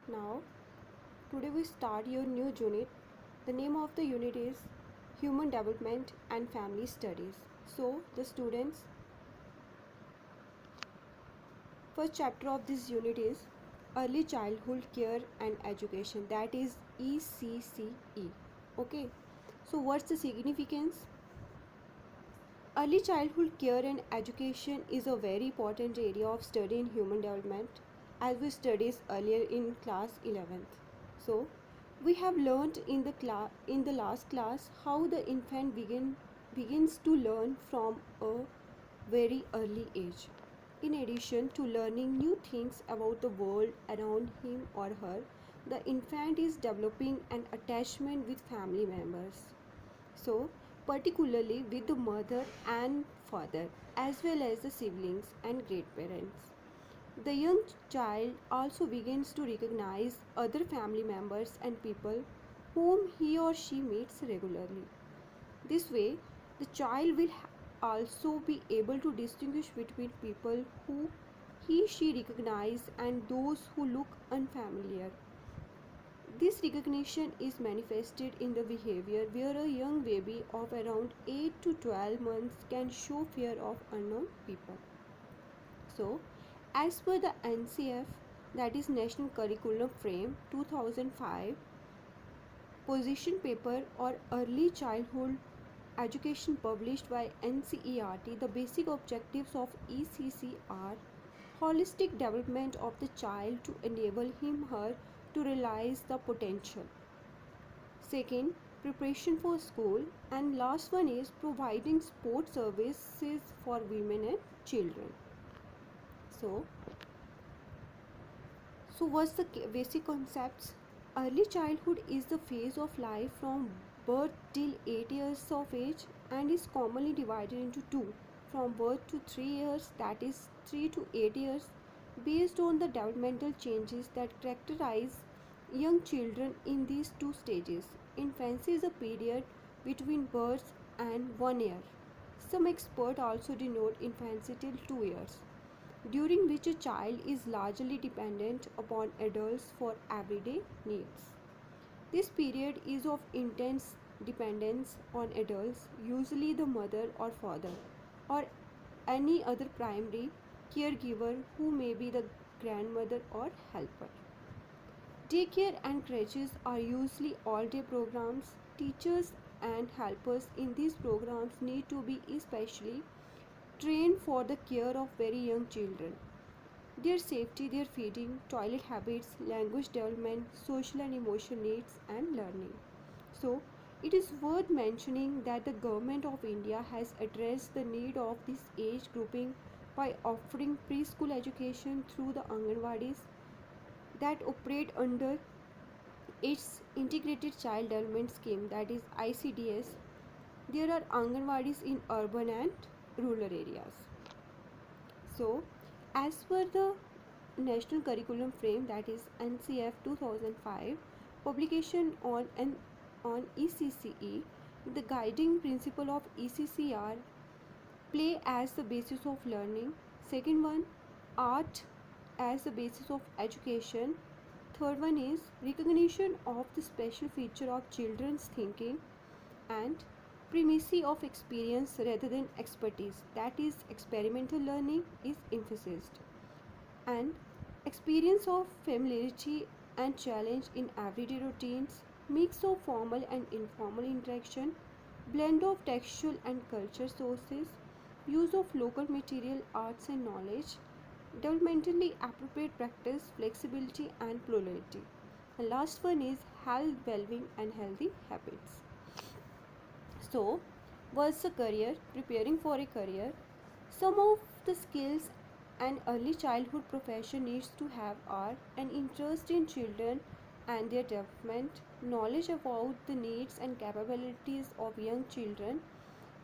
Now, today we start your new unit. The name of the unit is Human Development and Family Studies. So, the students, first chapter of this unit is Early Childhood Care and Education, that is ECCE. Okay, so what's the significance? Early childhood care and education is a very important area of study in human development, as we studied earlier in class 11th. So, we have learned in the last class how the infant begins to learn from a very early age. In addition to learning new things about the world around him or her, the infant is developing an attachment with family members. So, particularly with the mother and father, as well as the siblings and great parents. The young child also begins to recognize other family members and people whom he or she meets regularly. This way, the child will also be able to distinguish between people who he she recognize and those who look unfamiliar. This recognition is manifested in the behavior where a young baby of around 8 to 12 months can show fear of unknown people. So, as per the NCF, that is National Curriculum Frame 2005, position paper or early childhood education published by NCERT, the basic objectives of ECC are holistic development of the child to enable him her to realize the potential. Second, preparation for school, and last one is providing sport services for women and children. So, what's the basic concepts? Early childhood is the phase of life from birth till 8 years of age and is commonly divided into two, from birth to 3 years, that is 3 to 8 years, based on the developmental changes that characterize young children in these two stages. Infancy is a period between birth and 1 year. Some experts also denote infancy till 2 years, during which a child is largely dependent upon adults for everyday needs. This period is of intense dependence on adults, usually the mother or father, or any other primary caregiver who may be the grandmother or helper. Daycare and creches are usually all day programs. Teachers and helpers in these programs need to be especially trained for the care of very young children. Their safety, their feeding, toilet habits, language development, social and emotional needs, and learning. So, it is worth mentioning that the Government of India has addressed the need of this age grouping by offering preschool education through the Anganwadis that operate under its Integrated Child Development Scheme, that is ICDS. There are Anganwadis in urban and rural areas. So, as per the National Curriculum Frame, that is NCF 2005, publication on ECCE, the guiding principle of ECC are play as the basis of learning. Second one, art as the basis of education. Third one is recognition of the special feature of children's thinking, and primacy of experience rather than expertise, that is experimental learning is emphasized, and experience of familiarity and challenge in everyday routines, mix of formal and informal interaction, blend of textual and culture sources, use of local material, arts and knowledge, developmentally appropriate practice, flexibility and plurality. The last one is health, well-being and healthy habits. So, what's a career? Preparing for a career. Some of the skills an early childhood profession needs to have are an interest in children and their development, knowledge about the needs and capabilities of young children,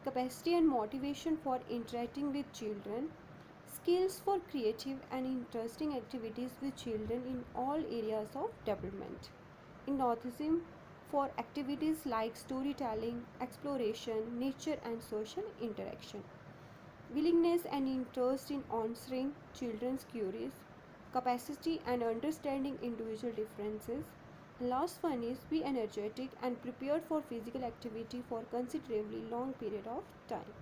capacity and motivation for interacting with children, skills for creative and interesting activities with children in all areas of development, enthusiasm for activities like storytelling, exploration, nature, and social interaction, willingness and interest in answering children's queries, capacity and understanding individual differences. Last one is be energetic and prepared for physical activity for considerably long period of time.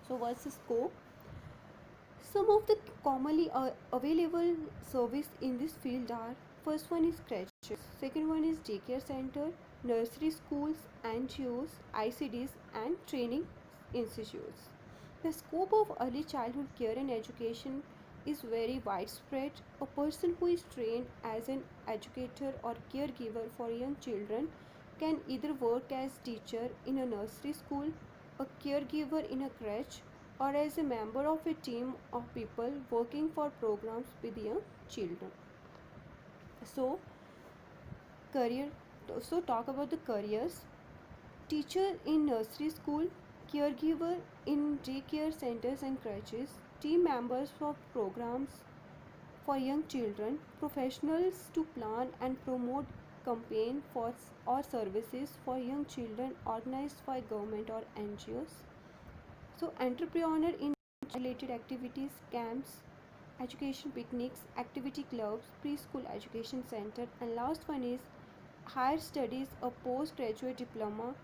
So what's the scope? Some of the commonly available service in this field are: first one is crèches, second one is daycare center, nursery schools, NGOs, ICDs, and training institutes. The scope of early childhood care and education is very widespread. A person who is trained as an educator or caregiver for young children can either work as teacher in a nursery school, a caregiver in a crèche, or as a member of a team of people working for programs with young children. So, career. So, talk about the careers. Teacher in nursery school, caregiver in daycare centers and crèches, team members for programs for young children, professionals to plan and promote campaign for or services for young children organized by government or NGOs. So entrepreneur in related activities, camps, education picnics, activity clubs, preschool education center, and last one is higher studies, a postgraduate diploma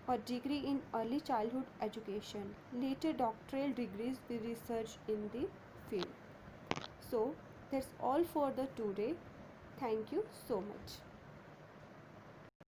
or degree in early childhood education, later doctoral degrees with research in the field. So that's all for the today. Thank you so much.